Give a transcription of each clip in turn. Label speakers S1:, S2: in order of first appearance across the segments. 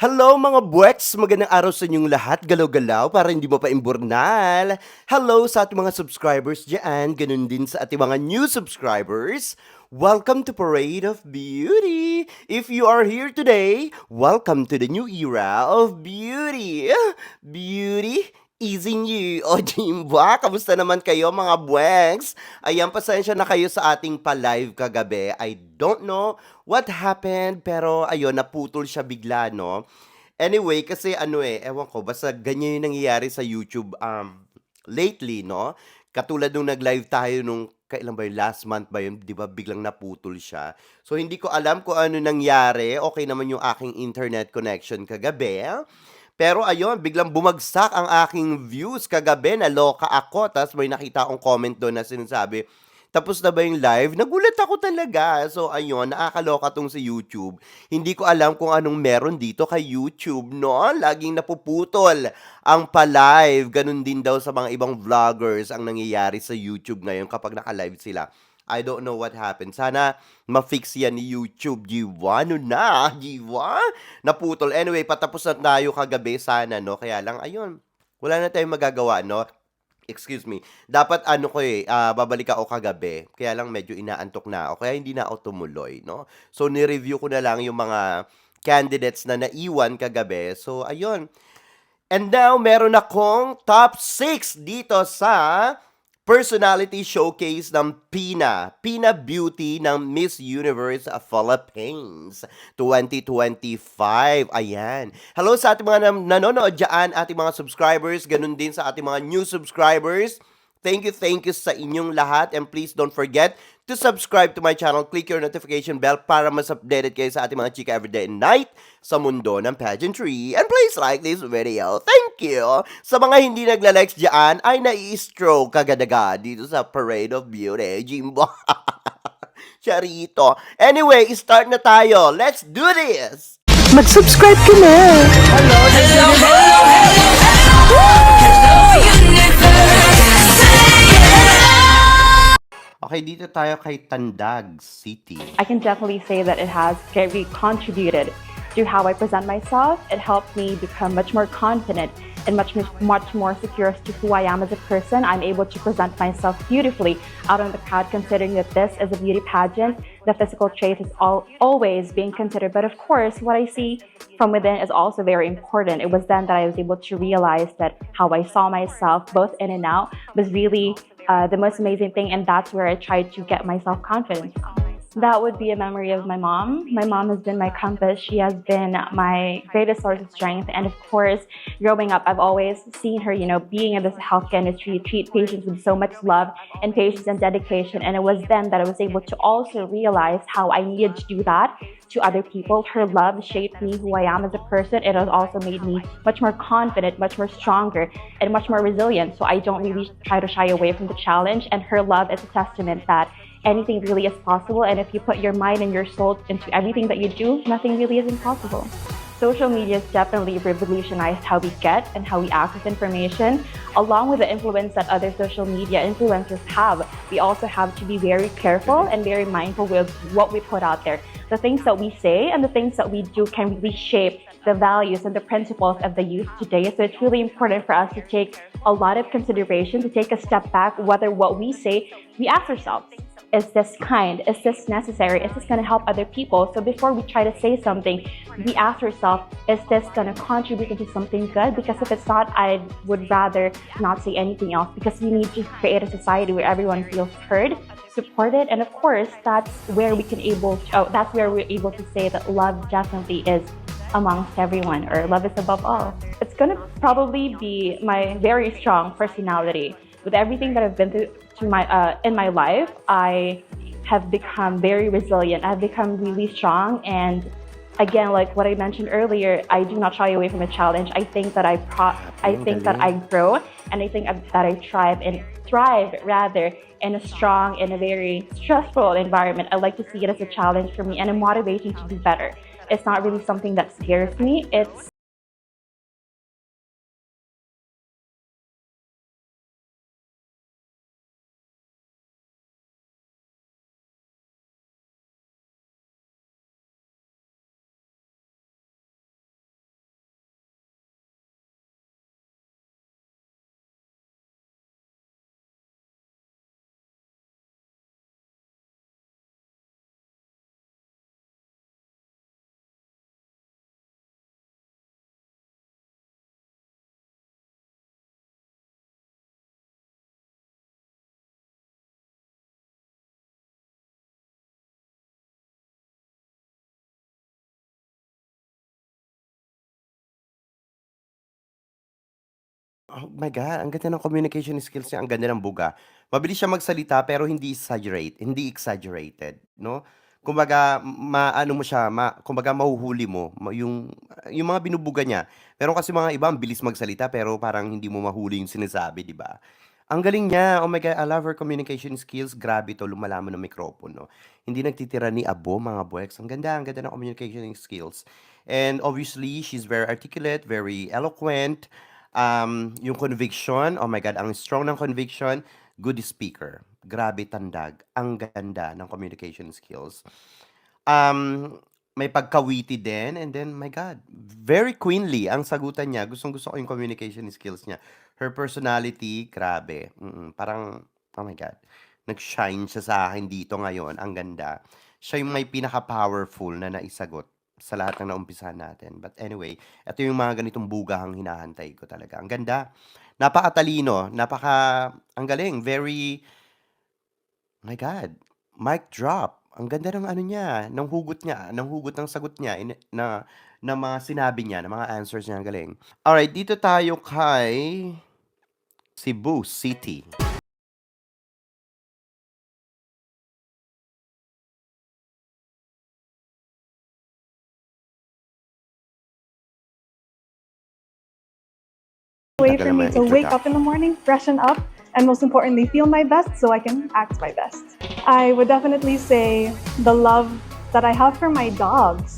S1: Hello mga buweks! Magandang araw sa inyong lahat, galaw-galaw para hindi mo pa imburnal. Hello sa ating mga subscribers dyan, ganun din sa ating mga new subscribers. Welcome to Parade of Beauty! If you are here today, welcome to the new era of beauty. Beauty is in you. O Jimba, kamusta naman kayo mga buweks? Ayan, pasensya na kayo sa ating pa-live kagabi. I don't know what happened, pero ayun, naputol siya bigla, no? Anyway, kasi ano ewan ko, basta ganyan yung nangyayari sa YouTube lately, no? Katulad nung nag-live tayo nung kailan ba yun, last month ba yun, 'di ba biglang naputol siya. So hindi ko alam kung ano nangyari. Okay naman yung aking internet connection kagabi. Pero ayun, biglang bumagsak ang aking views kagabi, naloka ako. Tapos may nakita akong comment doon na sinasabi, tapos na ba yung live? Nagulat ako talaga. So ayun, nakakaloka tong si YouTube. Hindi ko alam kung anong meron dito kay YouTube, no? Laging napuputol ang pa-live. Ganun din daw sa mga ibang vloggers ang nangyayari sa YouTube ngayon kapag naka-live sila. I don't know what happened. Sana ma-fix yan ni YouTube. Jiwa, ano na? Jiwa? Naputol. Anyway, patapos na tayo kagabi sana, no? Kaya lang, ayun, wala na tayong magagawa, no? Excuse me. Dapat ano ko babalik ako kagabi. Kaya lang medyo inaantok na ako. Kaya hindi na ako tumuloy, no? So, ni-review ko na lang yung mga candidates na naiwan kagabi. So, ayun. And now, meron akong top 6 dito sa personality showcase ng Pina Beauty ng Miss Universe Philippines 2025. Ayan. Hello sa ating mga nanonood dyan, ating mga subscribers, ganun din sa ating mga new subscribers. Thank you sa inyong lahat, and please don't forget to subscribe to my channel. Click your notification bell para mas updated kayo sa ating mga chika everyday and night sa mundo ng pageantry. And please like this video. Thank you! Sa mga hindi nagla-likes dyan, ay nai-stroke kagadaga dito sa Parade of Beauty. Jimbo. Charito. Anyway, start na tayo. Let's do this!
S2: Mag-subscribe ka na!
S1: Okay, dito tayo kay Tandag City.
S3: I can definitely say that it has very contributed to how I present myself. It helped me become much more confident and much more secure as to who I am as a person. I'm able to present myself beautifully out in the crowd, considering that this is a beauty pageant. The physical trait is always being considered. But of course, what I see from within is also very important. It was then that I was able to realize that how I saw myself, both in and out, was really the most amazing thing. And that's where I tried to get myself confidence from. That would be a memory of my mom. My mom has been my compass. She has been my greatest source of strength. And of course, growing up, I've always seen her, being in this healthcare industry, treat patients with so much love and patience and dedication. And it was then that I was able to also realize how I needed to do that to other people. Her love shaped me who I am as a person. It has also made me much more confident, much more stronger, and much more resilient. So I don't really try to shy away from the challenge. And her love is a testament that anything really is possible. And if you put your mind and your soul into everything that you do, nothing really is impossible. Social media has definitely revolutionized how we get and how we access information. Along with the influence that other social media influencers have, we also have to be very careful and very mindful with what we put out there. The things that we say and the things that we do can really shape the values and the principles of the youth today. So it's really important for us to take a lot of consideration, to take a step back, whether what we say, we ask ourselves, is this kind? Is this necessary? Is this going to help other people? So before we try to say something, we ask ourselves, is this going to contribute into something good? Because if it's not, I would rather not say anything else, because we need to create a society where everyone feels heard, supported, and of course, that's where we're able to say that love definitely is amongst everyone, or love is above all. It's going to probably be my very strong personality. With everything that I've been through in my life, I have become very resilient. I've become really strong, and again, like what I mentioned earlier, I do not shy away from a challenge. I think that I grow, and I think that I thrive rather in a strong, in a very stressful environment. I like to see it as a challenge for me and a motivation to do better. It's not really something that scares me. It's
S1: Oh my God, ang ganda ng communication skills niya, ang ganda ng buga. Mabilis siya magsalita pero hindi exaggerated, 'no? Kumbaga maano mo siya, kumbaga mahuhuli mo yung mga binubuga niya. Meron kasi mga iba ang bilis magsalita pero parang hindi mo mahuli yung sinasabi, 'di ba? Ang galing niya, oh my God, I love her communication skills. Grabe 'to, lumalaman ng mikropono. Hindi nagtitira ni abo, mga boyeks. Ang ganda ng communication skills. And obviously, she's very articulate, very eloquent. Yung conviction, oh my God, ang strong ng conviction, good speaker. Grabe tandag. Ang ganda ng communication skills. Um, May pagka-witty din and then my God, very queenly ang sagutan niya. Gustong-gusto ko yung communication skills niya. Her personality, grabe. Parang, oh my God, nag-shine siya sa akin dito ngayon. Ang ganda. Siya yung may pinaka-powerful na naisagot sa lahat ng naumpisahan natin. But anyway, ito yung mga ganitong bugahang hinahantay ko talaga. Ang ganda. Napakatalino, ang galing, very, my God, mic drop. Ang ganda ng ano niya, ng hugot ng sagot niya, na mga sinabi niya, ng mga answers niya, ang galing. Alright, dito tayo kay Cebu City.
S2: Way
S1: Tagal
S2: for me
S1: naman
S2: to
S1: ang
S2: wake up in the morning, freshen up, and most importantly, feel my best so I can act my best. I would definitely say the love that I have for my dogs.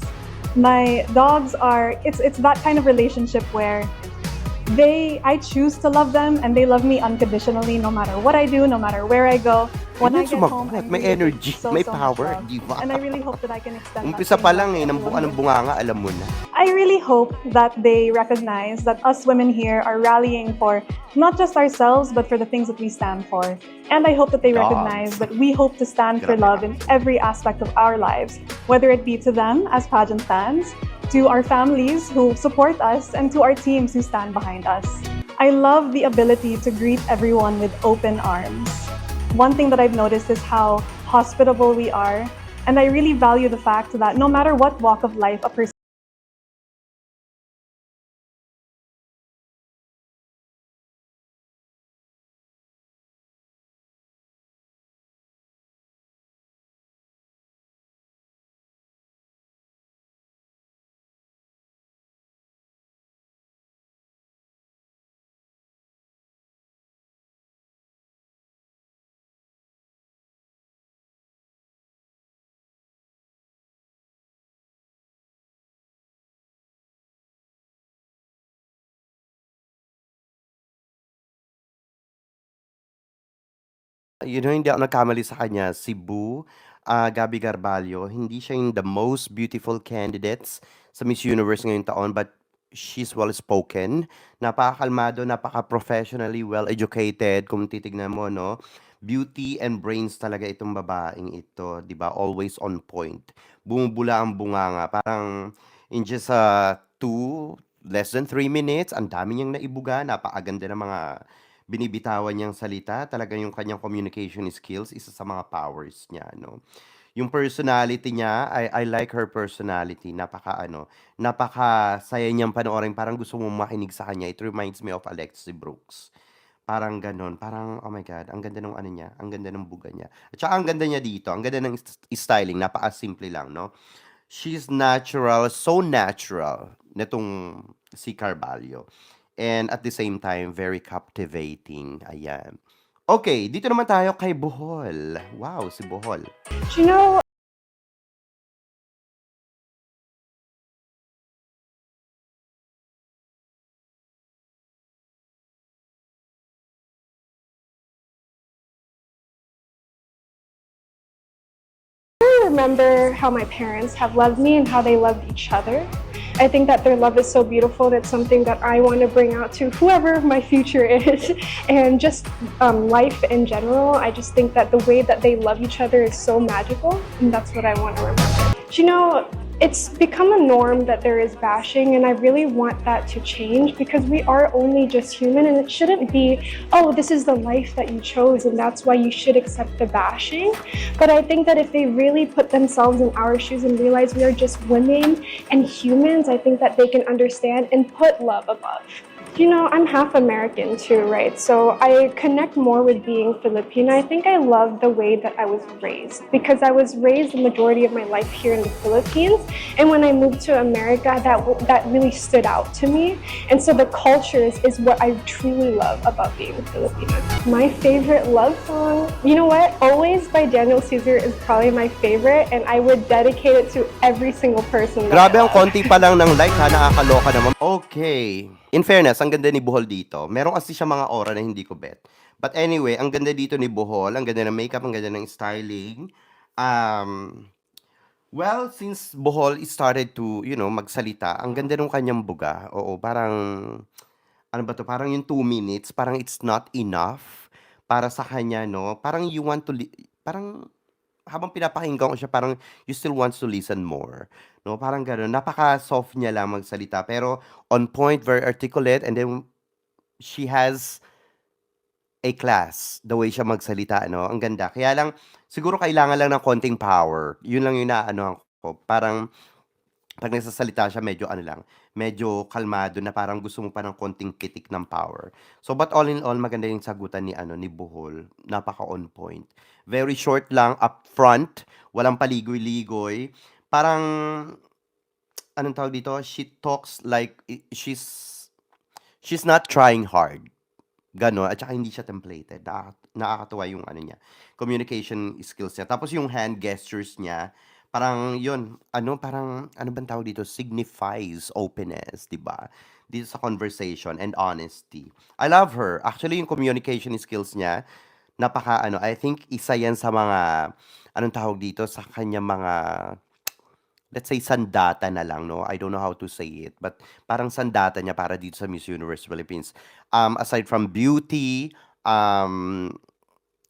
S2: My dogs are, it's that kind of relationship where I choose to love them and they love me unconditionally no matter what I do, no matter where I go. When I
S1: Ganyan
S2: get home,
S1: sumagot,
S2: I'm
S1: may
S2: really
S1: energy,
S2: so,
S1: may
S2: so much
S1: power,
S2: love.
S1: di ba?
S2: And I really hope that I can extend that
S1: Umpisa
S2: same
S1: pa
S2: love
S1: lang
S2: to everyone
S1: anong
S2: here.
S1: bunganga, alam mo na.
S2: I really hope that they recognize that us women here are rallying for not just ourselves, but for the things that we stand for. And I hope that they recognize
S1: Dogs.
S2: that we hope to stand for
S1: Grabe
S2: love
S1: ka.
S2: in every aspect of our lives, whether it be to them as pageant fans, to our families who support us, and to our teams who stand behind us. I love the ability to greet everyone with open arms. One thing that I've noticed is how hospitable we are, and I really value the fact that no matter what walk of life a person
S1: Hindi ako nagkamali sa kanya, Cebu, Gabby Garbalio, hindi siya yung the most beautiful candidates sa Miss Universe ngayong taon, but she's well-spoken, napakakalmado, napaka-professionally well-educated kung titignan mo, 'no? Beauty and brains talaga itong babaeng ito, 'di ba? Always on point. Bumubula ang bunganga, parang in just, 2, less than 3 minutes, ang dami niyang naibuga, napakaganda ng mga binibitawan niyang salita, talaga yung kanyang communication skills, isa sa mga powers niya, no? Yung personality niya, I like her personality. Napakasaya niyang panoorin. Parang gusto mong makinig sa kanya. It reminds me of Alexi Brooks. Parang gano'n. Parang, oh my God, ang ganda ng ano niya, ang ganda ng buga niya. At saka ang ganda niya dito, ang ganda ng styling, napaka-simple lang, no? She's natural, so natural, netong si Carvalho. And at the same time, very captivating. Ayan. Okay, dito naman tayo kay Bohol. Wow, si Bohol.
S4: You know, I remember how my parents have loved me and how they loved each other. I think that their love is so beautiful. That's something that I want to bring out to whoever my future is. And just life in general, I just think that the way that they love each other is so magical. And that's what I want to remember. You know, it's become a norm that there is bashing, and I really want that to change because we are only just human, and it shouldn't be, oh, this is the life that you chose, and that's why you should accept the bashing. But I think that if they really put themselves in our shoes and realize we are just women and humans, I think that they can understand and put love above. You know, I'm half American too, right? So I connect more with being Filipino. I think I love the way that I was raised because I was raised the majority of my life here in the Philippines, and when I moved to America, that really stood out to me. And so the culture is what I truly love about being Filipino. My favorite love song, you know what? Always by Daniel Caesar is probably my favorite, and I would dedicate it to every single person that
S1: Grabe,
S4: I
S1: ang
S4: love.
S1: konti pa lang ng like ha, nakakaloka naman. Okay. In fairness, ang ganda ni Bohol dito. Meron kasi siya mga aura na hindi ko bet. But anyway, ang ganda dito ni Bohol, ang ganda ng makeup, ang ganda ng styling. Um, well, since Bohol started to, magsalita, ang ganda ng kanyang buga. Oo, parang, ano ba to? Parang yung 2 minutes, parang it's not enough para sa kanya, no? Parang you want to, parang habang pinapakinggan ko siya parang you still wants to listen more, 'no, parang gano'n. Napaka-soft niya lang magsalita pero on point, very articulate, and then she has a class, the way siya magsalita, ano, ang ganda. Kaya lang siguro kailangan lang ng konting power, 'yun lang yung naanuhan ko. Parang 'pag nagsasalita siya medyo ano lang, medyo kalmado na parang gusto mo pa ng konting kitik ng power. So, but all in all, maganda yung sagutan ni ano, ni Bohol, napaka-on point. Very short lang, upfront, walang paligoy-ligoy. Parang, anong tawag dito? She talks like she's not trying hard. Gano'n, at saka hindi siya templated. Nakakatuwa yung ano niya, communication skills niya. Tapos yung hand gestures niya, parang yun, ano, parang, ano bang tawag dito? Signifies openness, di ba? Dito sa conversation and honesty. I love her. Actually, yung communication skills niya, napaka, ano, I think isa yan sa mga, anong tawag dito, sa kanya mga, let's say sandata na lang, no? I don't know how to say it, but parang sandata niya para dito sa Miss Universe Philippines. Aside from beauty, um,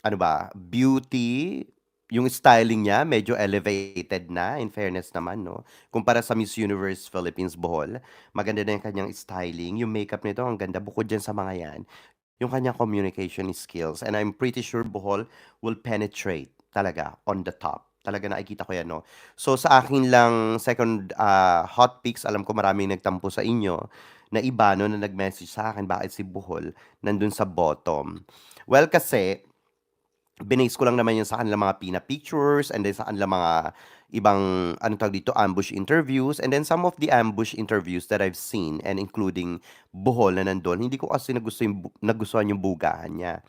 S1: ano ba, beauty, yung styling niya medyo elevated na, in fairness naman, no? Kumpara sa Miss Universe Philippines Bohol, maganda na yung kanyang styling, yung makeup nito ang ganda bukod diyan sa mga yan, yung kanyang communication skills, and I'm pretty sure Bohol will penetrate talaga on the top. Talaga nakikita ko yan, no? So sa akin lang second hot picks, alam ko maraming nagtampo sa inyo na iba, no, na nag-message sa akin bakit si Bohol nandun sa bottom. Well, kasi binase ko lang naman yun sa kanilang mga pina-pictures and then sa kanilang mga ibang, anong tawag dito, ambush interviews, and then some of the ambush interviews that I've seen and including Bohol na nandun, hindi ko kasi nagustuhan yung bugahan niya.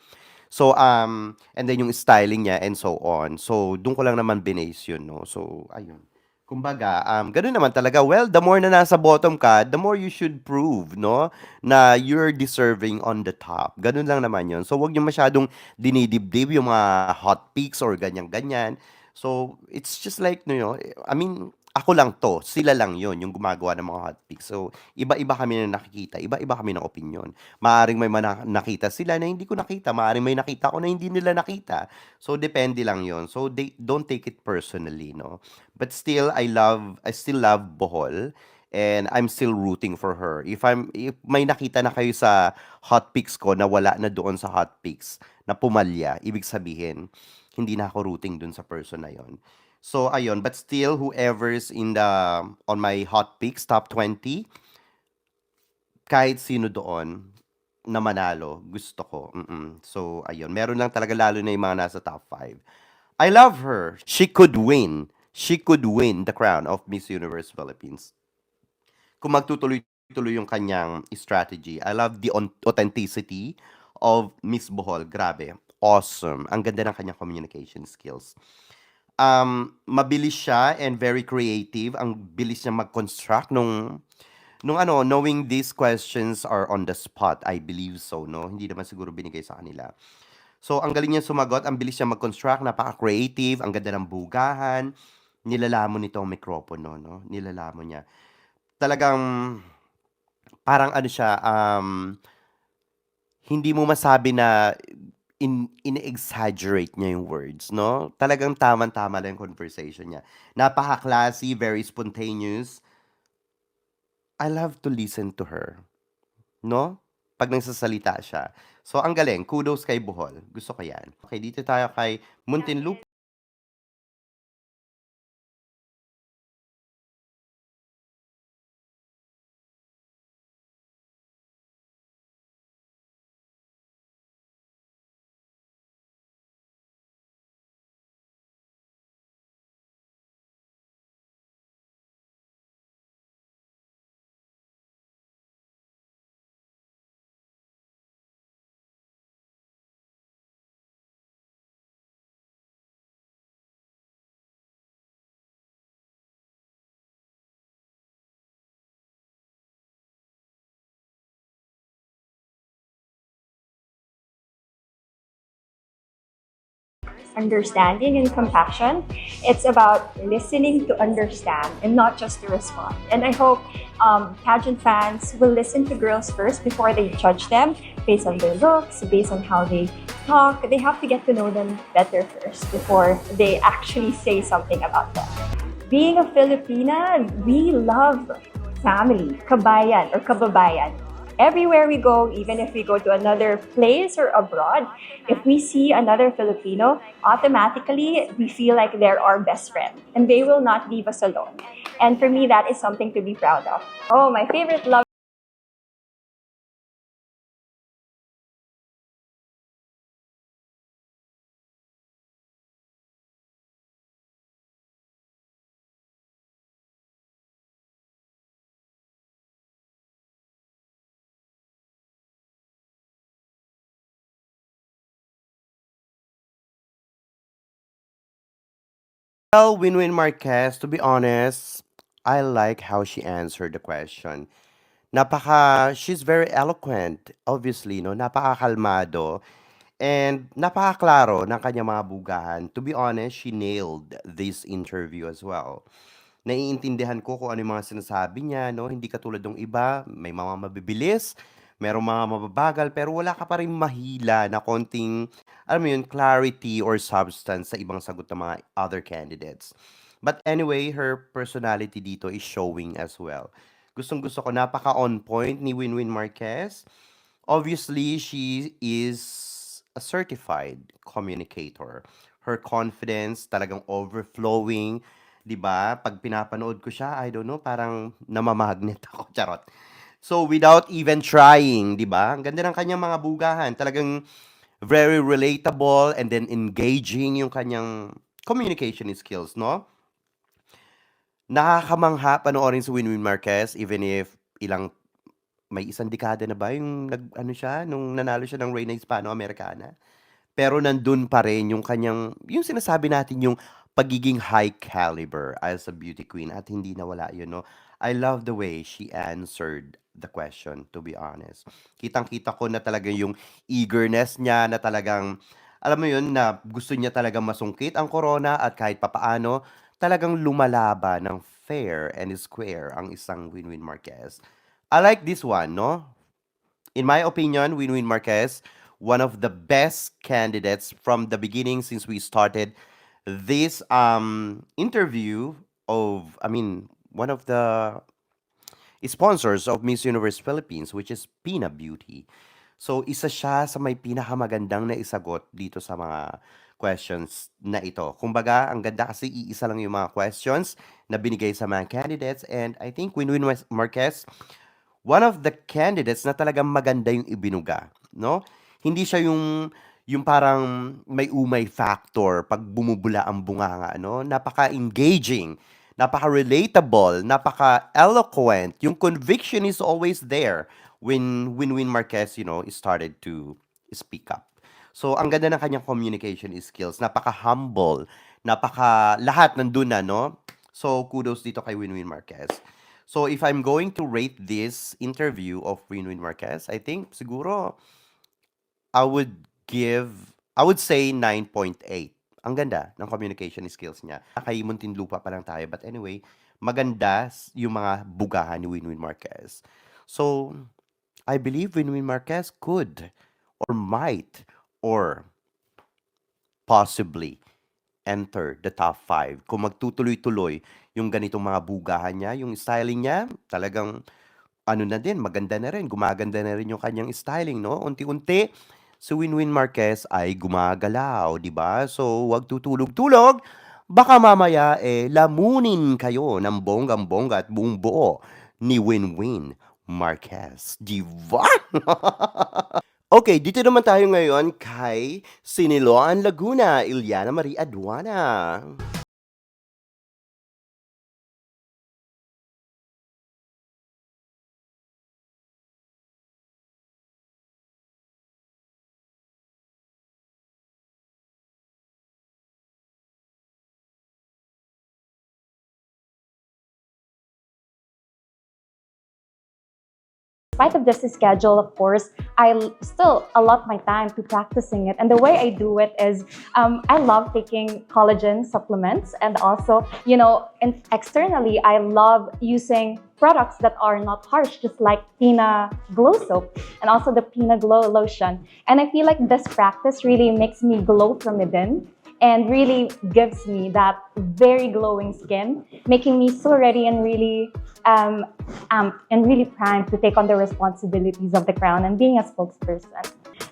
S1: So, and then yung styling niya and so on. So, dun ko lang naman binase yun, no? So, ayun. Kumbaga, ganun naman talaga. Well, the more na nasa bottom ka, the more you should prove, no? Na you're deserving on the top. Ganun lang naman yun. So, wag niyo masyadong dinidibdib yung mga hot picks or ganyan-ganyan. So, it's just like, I mean, ako lang to, sila lang yon yung gumagawa ng mga hot picks. So, iba-iba kami na nakikita, iba-iba kami ng opinion. Maaring may nakita sila na hindi ko nakita, maaring may nakita ko na hindi nila nakita. So, depende lang yon. So, they don't take it personally, no? But still, I still love Bohol, and I'm still rooting for her. If may nakita na kayo sa hot picks ko na wala na doon sa hot picks, na pumalya, ibig sabihin, hindi na ako rooting dun sa person na yon. So, ayun. But still, whoever's on my hot picks, top 20, kahit sino doon na manalo, gusto ko. So, ayun. Meron lang talaga lalo na yung mga nasa top 5. I love her. She could win. She could win the crown of Miss Universe Philippines. Kung magtutuloy-tuloy yung kanyang strategy. I love the authenticity of Miss Bohol. Grabe. Awesome. Ang ganda ng kanyang communication skills. Mabilis siya and very creative. Ang bilis niya mag-construct nung ano, knowing these questions are on the spot, I believe so, no? Hindi naman siguro binigay sa kanila. So, ang galing niya sumagot, ang bilis niya mag-construct, napaka-creative, ang ganda ng bugahan, nilalamon nito ang mikropono, no? Nilalamon niya. Talagang, parang ano siya, hindi mo masabi na in-exaggerate niya yung words, no? Talagang tamang-tama lang yung conversation niya. Napaka-classy, very spontaneous. I love to listen to her, no? Pag nagsasalita siya. So, ang galing. Kudos kay Bohol. Gusto ko yan. Okay, dito tayo kay Muntinlupa.
S5: understanding and compassion. It's about listening to understand and not just to respond. And I hope pageant fans will listen to girls first before they judge them based on their looks, based on how they talk. They have to get to know them better first before they actually say something about them. Being a Filipina, we love family, kabayan or kababayan. Everywhere we go, even if we go to another place or abroad, if we see another Filipino, automatically we feel like they're our best friend and they will not leave us alone. And for me, that is something to be proud of. Oh, my favorite love.
S1: Well, Winwin Marquez, to be honest, I like how she answered the question. She's very eloquent, obviously, no? Napakakalmado. And napakaklaro ng kanyang mga bugahan. To be honest, she nailed this interview as well. Naiintindihan ko kung ano yung mga sinasabi niya, no? Hindi katulad ng iba, may mga mabibilis, merong mga mababagal, pero wala ka pa rin mahila na konting, alam mo yun, clarity or substance sa ibang sagot ng mga other candidates. But anyway, her personality dito is showing as well. Gustong-gusto ko, napaka-on point ni Winwin Marquez. Obviously, she is a certified communicator. Her confidence talagang overflowing, 'di ba? Pag pinapanood ko siya, I don't know, parang namamagnet ako, charot. So without even trying, 'di ba? Ang ganda ng kanyang mga bugahan, talagang very relatable and then engaging yung kanyang communication skills, no? Nakakamangha panoorin si Winwin Marquez even if ilang may isang dekada na ba yung nag-ano siya, nung nanalo siya ng Reyna Hispano-Americana? Pero nandun pa rin yung kanyang, yung sinasabi natin yung pagiging high caliber as a beauty queen at hindi nawala yun, no? I love the way she answered the question, to be honest. Kitang-kita ko na talaga yung eagerness niya na talagang, alam mo yun, na gusto niya talagang masungkit ang corona at kahit papaano, talagang lumalaba ng fair and square ang isang Winwin Marquez. I like this one, no? In my opinion, Winwin Marquez, one of the best candidates from the beginning since we started this interview of, I mean, one of the sponsors of Miss Universe Philippines, which is Pina Beauty. So, isa siya sa may pinakamagandang na isagot dito sa mga questions na ito. Kumbaga, ang ganda kasi iisa lang yung mga questions na binigay sa mga candidates and I think Winwin Marquez, one of the candidates na talagang maganda yung ibinuga, no? Hindi siya yung parang may umay factor pag bumubula ang bunganga, no? Napaka-engaging, napaka-relatable, napaka-eloquent. Yung conviction is always there when Winwin Marquez, started to speak up. So, ang ganda ng kanyang communication skills. Napaka-humble, lahat nandun na, no? So, kudos dito kay Winwin Marquez. So, if I'm going to rate this interview of Winwin Marquez, I think siguro I would I would say 9.8. Ang ganda ng communication skills niya. Kay Muntinlupa pa lang tayo. But anyway, maganda yung mga bugahan ni Winwin Marquez. So, I believe Winwin Marquez could or might or possibly enter the top 5. Kung magtutuloy-tuloy yung ganitong mga bugahan niya, yung styling niya, talagang ano na din, maganda na rin, gumaganda na rin yung kanyang styling, no? Unti-unti, si Winwin Marquez ay gumagalaw, di ba? So, wag tutulog-tulog, baka mamaya lamunin kayo ng bonggang-bongga at buong buo ni Winwin Marquez. Di ba? Okay, dito naman tayo ngayon kay Siniloan Laguna, Ilyana Marie Aduana.
S3: spite of just the schedule, of course, still allot my time to practicing it. And the way I do it is I love taking collagen supplements, and also, externally, I love using products that are not harsh, just like Pina Glow Soap and also the Pina Glow Lotion. And I feel like this practice really makes me glow from within and really gives me that very glowing skin, making me so ready and really amped and really primed to take on the responsibilities of the crown and being a spokesperson.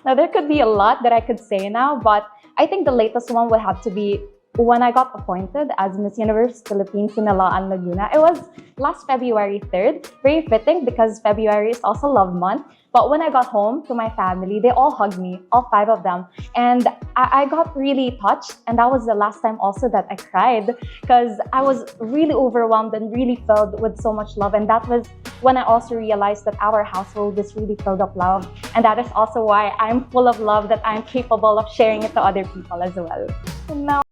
S3: Now, there could be a lot that I could say now, but I think the latest one would have to be when I got appointed as Miss Universe Philippines in Alaan, Laguna. It was last February 3rd. Very fitting because February is also love month. But when I got home to my family, they all hugged me, all 5 of them. And I got really touched. And that was the last time also that I cried, because I was really overwhelmed and really filled with so much love. And that was when I also realized that our household is really filled of love. And that is also why I'm full of love, that I'm capable of sharing it to other people as well. And now,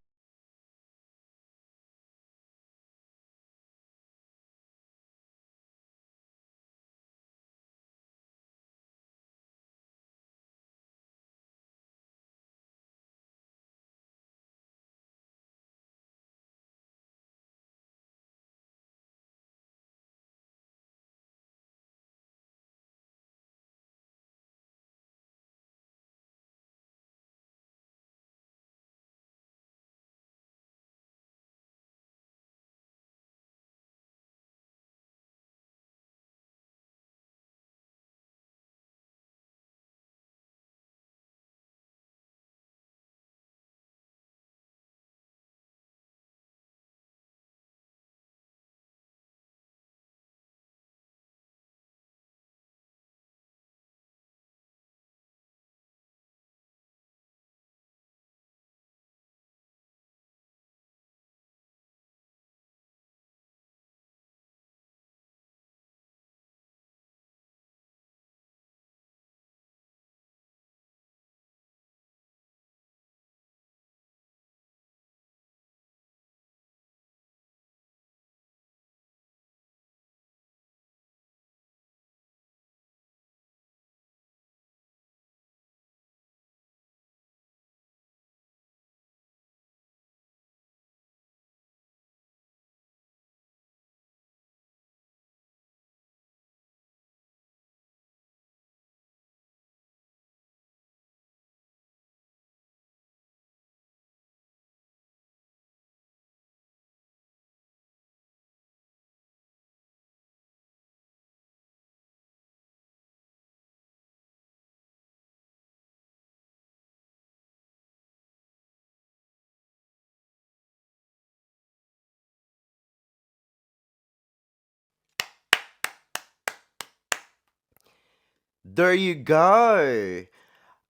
S1: There you go.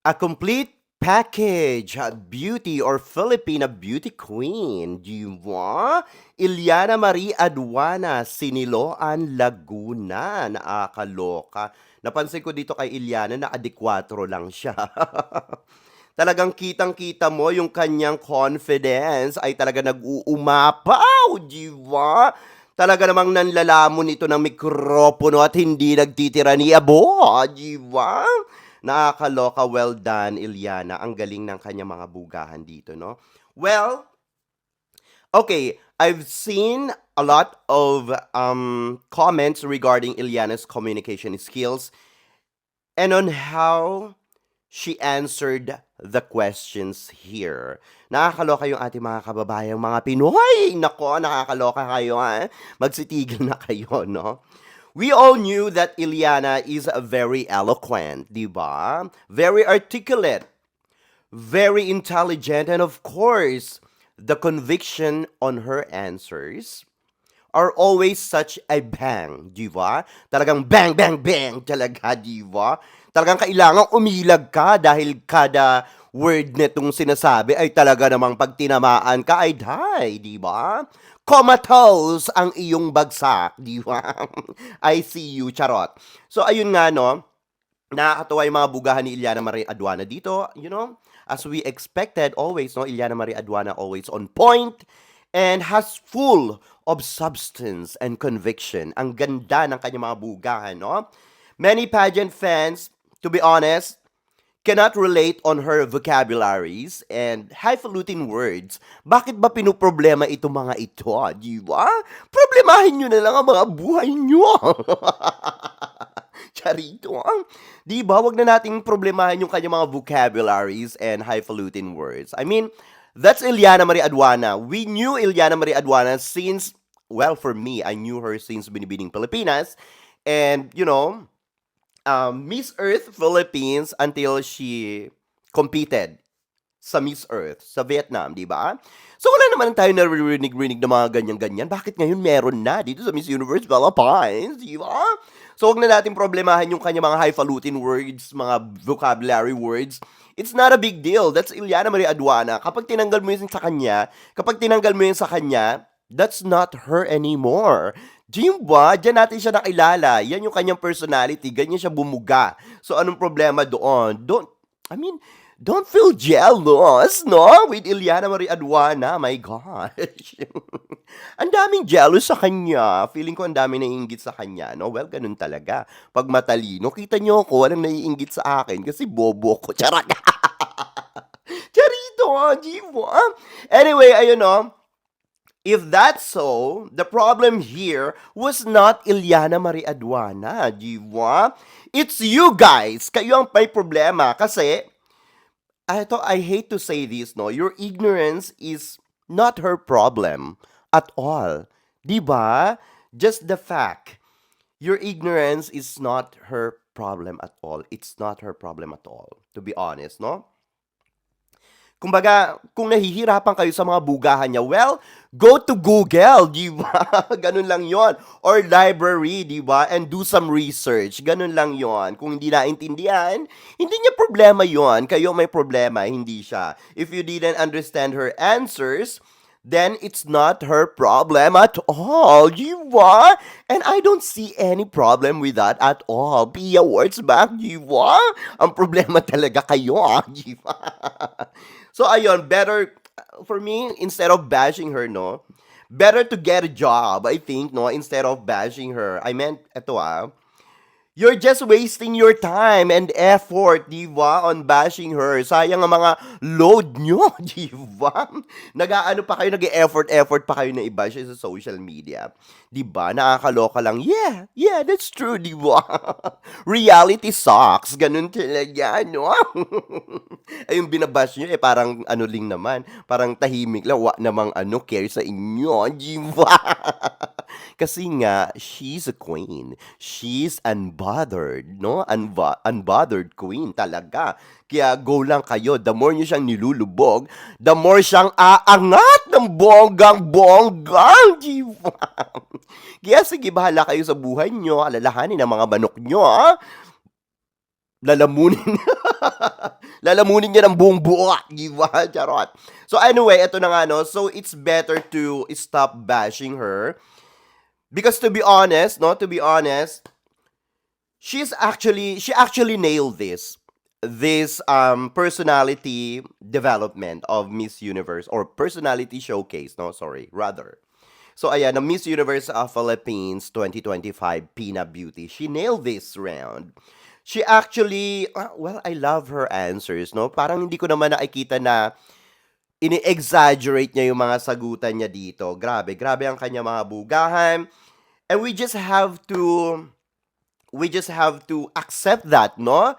S1: A complete package at beauty or Filipina beauty queen. Di ba? Iliana Marie Aduana, Siniloan, Laguna. Nakakaloka. Napansin ko dito kay Iliana na adequatro lang siya. Talagang kitang-kita mo yung kanyang confidence ay talaga nag-uumapaw, di ba? Talaga namang nanlalamon ito ng mikropono at hindi nagtitira ni Abo, di ba? Nakakaloka, well done, Iliana. Ang galing ng kanyang mga bugahan dito, no? Well, okay, I've seen a lot of comments regarding Iliana's communication skills and on how she answered the questions here. Nakakaloka yung ating mga kababayang mga Pinoy. Nako, nakakaloka kayo, ha? Magsitigil na kayo, no? We all knew that Iliana is very eloquent, di ba? Very articulate, very intelligent, and of course, the conviction on her answers are always such a bang, di ba? Talagang bang, bang, bang talaga, di ba? Talagang kailangan umilag ka dahil kada word netong sinasabi ay talaga namang pag tinamaan ka ay die, di ba? Comatose ang iyong bagsak, di ba? I see you, charot. So, ayun nga, no? Nakakatuwa yung mga bugahan ni Iliana Marie Aduana dito, as we expected always, no? Iliana Marie Aduana always on point and has full of substance and conviction. Ang ganda ng kanyang mga bugahan, no? Many pageant fans, to be honest, cannot relate on her vocabularies and highfalutin words. Bakit ba pinoproblema itong mga ito, di ba? Problemahin nyo na lang ang mga buhay nyo. Charito, di ba? Wag na nating problemahin yung kanyang mga vocabularies and highfalutin words. I mean, that's Iliana Marie Aduana. We knew Iliana Marie Aduana since, well, for me, I knew her since Binibining Pilipinas. And, Miss Earth Philippines until she competed sa Miss Earth sa Vietnam, di ba? So wala naman tayo naririnig-rinig na mga ganyan-ganyan. Bakit ngayon meron na dito sa Miss Universe Philippines, di ba? So wag na natin problemahan yung kanya mga highfalutin words, mga vocabulary words. It's not a big deal. That's Iliana Marie Aduana. Kapag tinanggal mo yun sa kanya, that's not her anymore. Diyan ba? Diyan natin siya nakilala. Yan yung kanyang personality. Ganyan siya bumuga. So, anong problema doon? Don't feel jealous, no? With Iliana Marie Aduana. My gosh. Ang daming jealous sa kanya. Feeling ko ang daming naiinggit sa kanya, no? Well, ganun talaga. Pag matalino, kita nyo ako, walang naiinggit sa akin kasi bobo ko. Charot. Charito, diba? Anyway, ayun, no? If that's so, the problem here was not Iliana Marie Aduana, di ba? It's you guys. Kayo ang may problema kasi, I hate to say this, no? Your ignorance is not her problem at all. Di ba? Just the fact. Your ignorance is not her problem at all. It's not her problem at all. To be honest, no? Kumbaga, kung nahihirapan kayo sa mga bugahan niya, well, go to Google, di ba? Ganun lang yon. Or library, di ba? And do some research. Ganun lang yon. Kung hindi naintindihan, hindi niya problema yon. Kayo may problema, hindi siya. If you didn't understand her answers, then it's not her problem at all, di ba? And I don't see any problem with that at all. Pia, words back, di ba? Ang problema talaga kayo, di ba? So, ayun, better, for me, instead of bashing her, no, better to get a job, I think, no, instead of bashing her. I meant, you're just wasting your time and effort, di ba, on bashing her. Sayang ang mga load nyo, di ba? Nag-aano pa kayo, nag-effort pa kayo na i-bash sa social media. Di ba? Nakakaloka lang. Yeah, that's true, di ba? Reality sucks. Ganun talaga, no? Ay, yung binabash nyo, parang ano lang naman. Parang tahimik lang. Wa namang care sa inyo, di ba? Kasi nga, she's a queen. She's unbothered, no? Unbothered queen talaga. Kaya go lang kayo. The more nyo siyang nilulubog, the more siyang aangat ng bonggang-bonggang, di ba? Kaya sige, bahala kayo sa buhay nyo. Alalahanin ang mga manok nyo, ha? Lalamunin. Lalamunin niya ng buong buo, di ba? Charot. So anyway, ito na nga, no? So it's better to stop bashing her. Because to be honest, she actually nailed this personality development of Miss Universe or personality showcase, rather. So ayan, the Miss Universe Philippines 2025 Pina Beauty. She nailed this round. She actually, I love her answers, no? Parang hindi ko naman nakikita na ini-exaggerate niya yung mga sagutan niya dito. Grabe ang kanya mga bugahan. And we just have to accept that, no?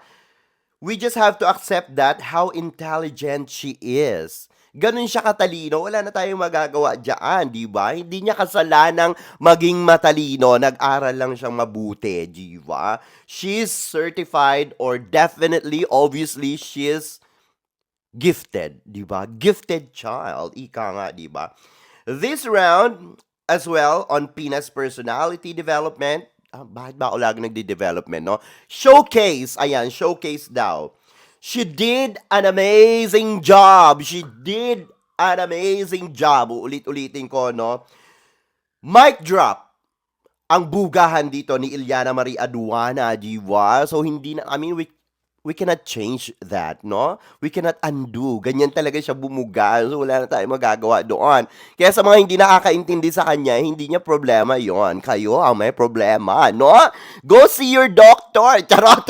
S1: We just have to accept that how intelligent she is. Ganun siya katalino, wala na tayong magagawa dyan, di ba? Hindi niya kasalanang maging matalino, nag-aral lang siyang mabuti, di ba? She's certified or definitely, obviously, she's gifted, di ba? Gifted child, ika nga, di ba? This round, as well, on Pina's personality development, bakit ba ako lagi nagde-development, no? Showcase daw. She did an amazing job. Ulit-ulitin ko, no? Mic drop. Ang bugahan dito ni Iliana Marie Aduana, di ba? So, we cannot change that, no? We cannot undo. Ganyan talaga siya bumuga. So, wala na tayong magagawa doon. Kaya sa mga hindi nakakaintindi sa kanya, hindi niya problema yon. Kayo ang may problema, no? Go see your doctor. Charot.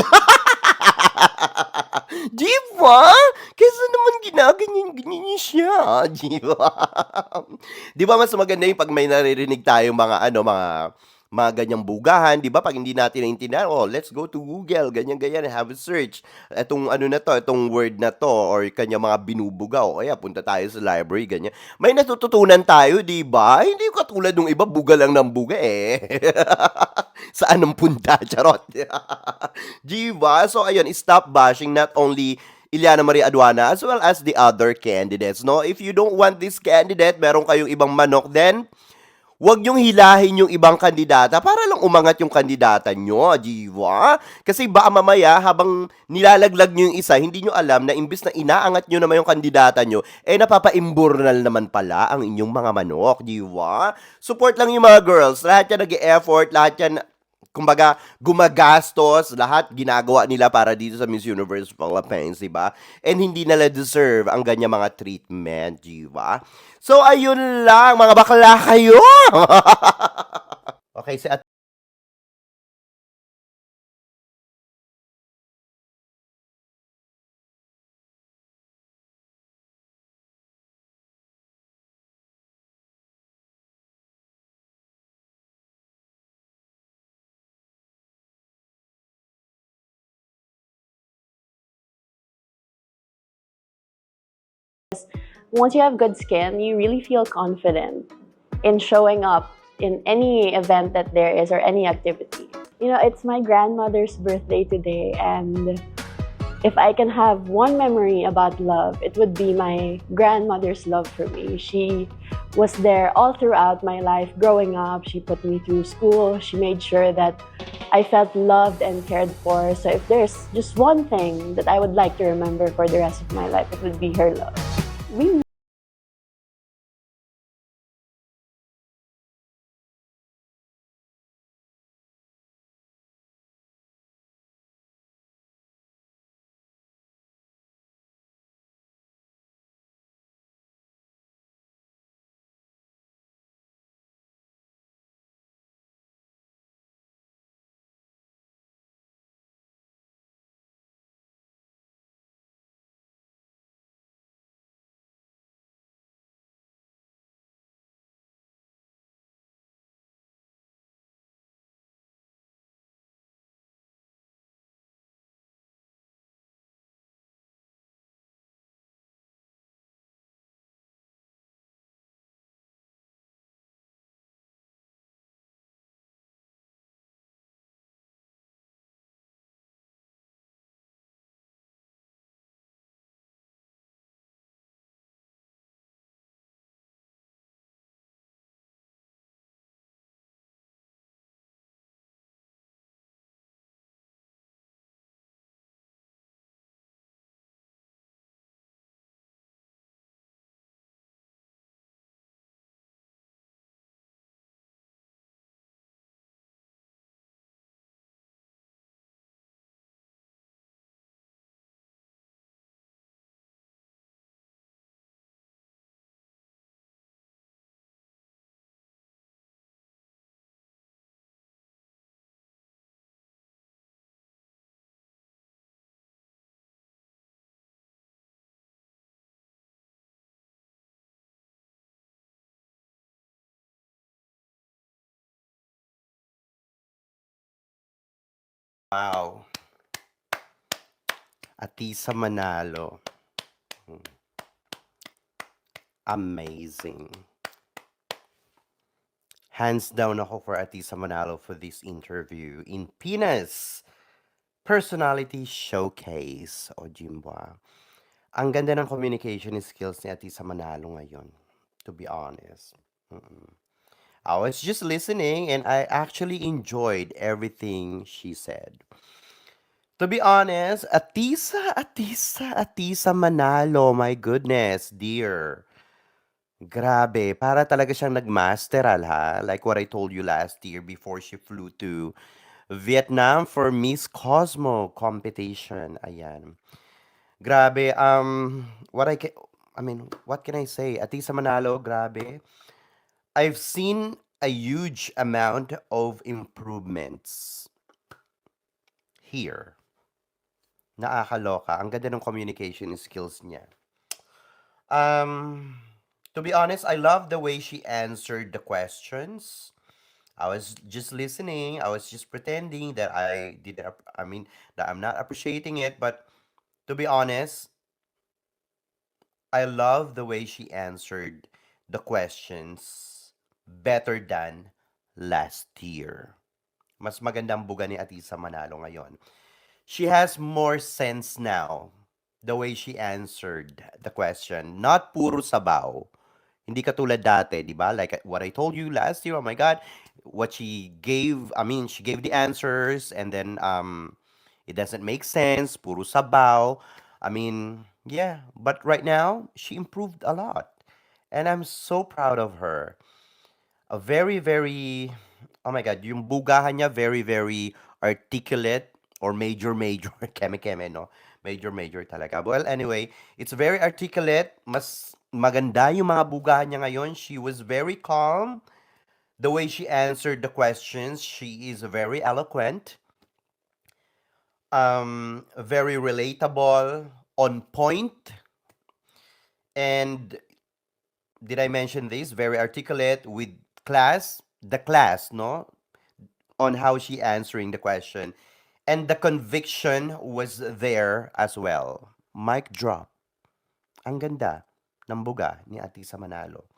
S1: Di ba? Kesa naman ginaganyan-ganyan niya siya. Di ba? Di ba mas maganda yung pag may naririnig tayong mga ganyang bugahan, di ba? Pag hindi natin naintindihan, oh, let's go to Google, ganyan-ganyan, have a search. Etong ano na to, itong word na to, or kanya mga binubugaw, o kaya punta tayo sa library, ganyan. May natututunan tayo, di ba? Hindi katulad ng iba, buga lang ng buga eh. Saan ang punta? Charot. Di ba? So, ayun, stop bashing not only Ileana Maria Aduana as well as the other candidates, no? If you don't want this candidate, meron kayong ibang manok, then huwag niyong hilahin yung ibang kandidata para lang umangat yung kandidata nyo, di ba? Kasi baka mamaya, habang nilalaglag nyo yung isa, hindi nyo alam na imbis na inaangat nyo naman yung kandidata nyo, eh napapaimburnal naman pala ang inyong mga manok, di ba? Support lang yung mga girls. Lahat yan nag-e-effort, lahat yan kumbaga, gumagastos, lahat ginagawa nila para dito sa Miss Universe Philippines, di ba? And hindi nila deserve ang ganyan mga treatment, di ba? So, ayun lang, mga bakla kayo! Okay, si Ate
S6: Once you have good skin, you really feel confident in showing up in any event that there is or any activity. You know, it's my grandmother's birthday today, and if I can have one memory about love, it would be my grandmother's love for me. She was there all throughout my life growing up. She put me through school. She made sure that I felt loved and cared for. So if there's just one thing that I would like to remember for the rest of my life, it would be her love. We
S1: Wow. Atisa Manalo. Amazing. Hands down ako for Atisa Manalo for this interview in Pinas Personality Showcase. O Jimba. Ang ganda ng communication skills ni Atisa Manalo ngayon, to be honest. I was just listening and I actually enjoyed everything she said. To be honest, Atisa Manalo, my goodness, dear. Grabe, para talaga siyang nagmasteral ha. Like what I told you last year before she flew to Vietnam for Miss Cosmo competition. Ayan. Grabe, what can I say? Atisa Manalo, grabe. I've seen a huge amount of improvements here. Nakakaloka. Ang ganda ng communication skills niya. Um, to be honest, I love the way she answered the questions. I was just listening. I was just pretending that I didn't. That I'm not appreciating it. But to be honest, I love the way she answered the questions better than last year. Mas magandang buga ni Atisa Manalo ngayon. She has more sense now the way she answered the question. Not puro sabaw. Hindi katulad dati, di ba? Like what I told you last year, oh my God, what she gave, she gave the answers and then it doesn't make sense, puro sabaw. Yeah, but right now, she improved a lot. And I'm so proud of her. A very, very, oh my God, yung bugahan niya, very, very articulate or major, major, keme-keme, no? Major, major talaga. Well, anyway, it's very articulate. Mas maganda yung mga bugahan niya ngayon. She was very calm. The way she answered the questions, she is very eloquent, very relatable, on point, and did I mention this? Very articulate with class, the class, no? On how she answering the question. And the conviction was there as well. Mic drop. Ang ganda ng buga ni Atisa Manalo.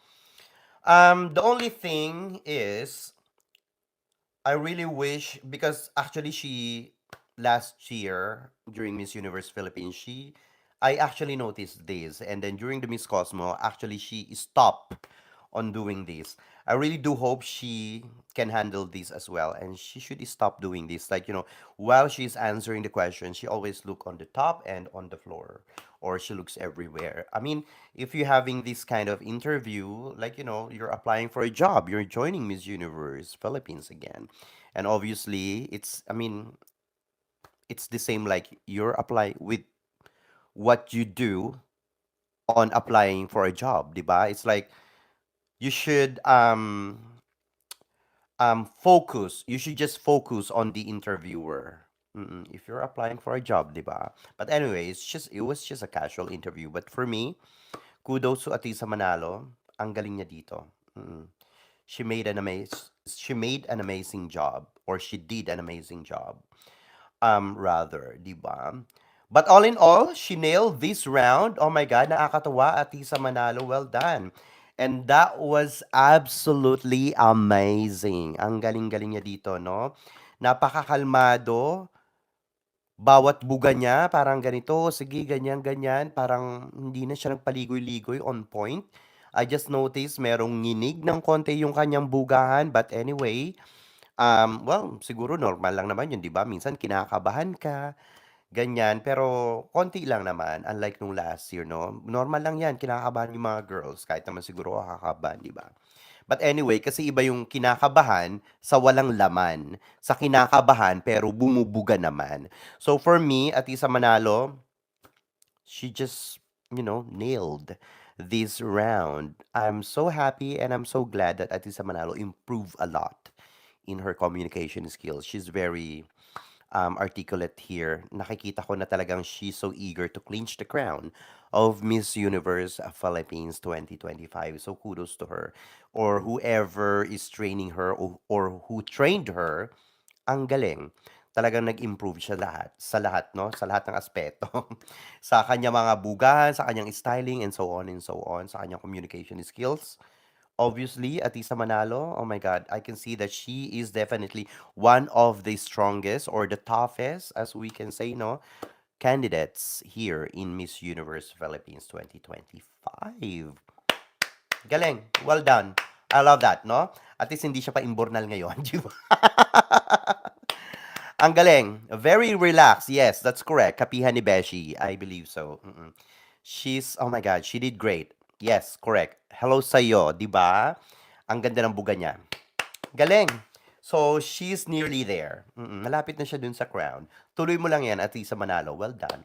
S1: The only thing is, I really wish, because actually she, last year, during Miss Universe Philippines, I actually noticed this. And then during the Miss Cosmo, actually she stopped on doing this. I really do hope she can handle this as well. And she should stop doing this. Like, while she's answering the question, she always look on the top and on the floor. Or she looks everywhere. If you're having this kind of interview, like, you're applying for a job, you're joining Miss Universe Philippines again. And obviously, it's the same like you're applying with what you do on applying for a job, 'di ba? It's like you should focus. You should just focus on the interviewer. If you're applying for a job, 'di ba? But anyway, it was just a casual interview. But for me, kudos to Atisa Manalo. Ang galing niya dito. She made an amazing job, or she did an amazing job. Rather, 'di ba? But all in all, she nailed this round. Oh my God, nakakatuwa, Atisa Manalo. Well done. And that was absolutely amazing. Ang galing-galing niya dito, no? Napakakalmado. Bawat buga niya, parang ganito, sige, ganyan, ganyan. Parang hindi na siya nagpaligoy-ligoy, on point. I just noticed merong nginig ng konti yung kanyang bugahan. But anyway, well, siguro normal lang naman yun, di ba? Minsan kinakabahan ka, ganyan. Pero konti lang naman, unlike nung last year, no? Normal lang yan, kinakabahan yung mga girls. Kahit naman siguro kakakabahan, di ba? But anyway, kasi iba yung kinakabahan sa walang laman. Sa kinakabahan, pero bumubuga naman. So for me, Atisa Manalo, she just, nailed this round. I'm so happy and I'm so glad that Atisa Manalo improved a lot in her communication skills. She's very articulate here. Nakikita ko na talagang she's so eager to clinch the crown of Miss Universe Philippines 2025. So kudos to her. Or whoever is training her or who trained her, ang galing. Talagang nag-improve siya sa lahat, no? Sa lahat ng aspeto. Sa kanya mga bugahan, sa kanyang styling, and so on and so on. Sa kanyang communication skills. Obviously, Atisa Manalo, oh my God, I can see that she is definitely one of the strongest or the toughest, as we can say, no, candidates here in Miss Universe Philippines 2025. Galing. Well done. I love that, no? At least hindi siya pa imbornal ngayon, di ba? Ang galing. Very relaxed. Yes, that's correct. Kapihan ni Beshi. I believe so. Oh my God, she did great. Yes, correct. Hello sa'yo, di ba? Ang ganda ng buga niya. Galing. So, she's nearly there. Malapit na siya dun sa crown. Tuloy mo lang yan, Atisa Manalo. Well done.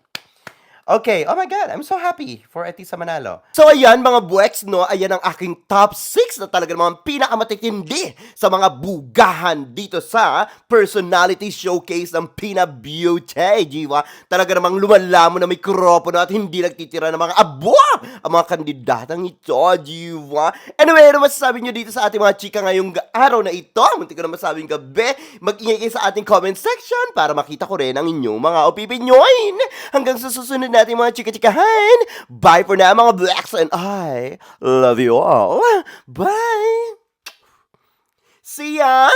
S1: Okay, oh my God, I'm so happy for Atisa Manalo. So ayan mga buweks, no, ayan ang aking top 6 na talaga mga pinakamatitindi sa mga bugahan dito sa Personality Showcase ng Pina Beauty, diba? Talaga namang lumalamo na mikropono at hindi nagtitira ng mga abwa ang mga kandidatang ito, diba? Anyway, ano masasabi nyo dito sa ating mga chika ngayong araw na ito? Munti ko na masabing gabi. Mag-ingay kayo sa ating comment section para makita ko rin ang inyong mga opinyon. Hanggang sa susunod natin mga chika-chikahan. Bye for now mga blacks and I love you all. Bye! See ya!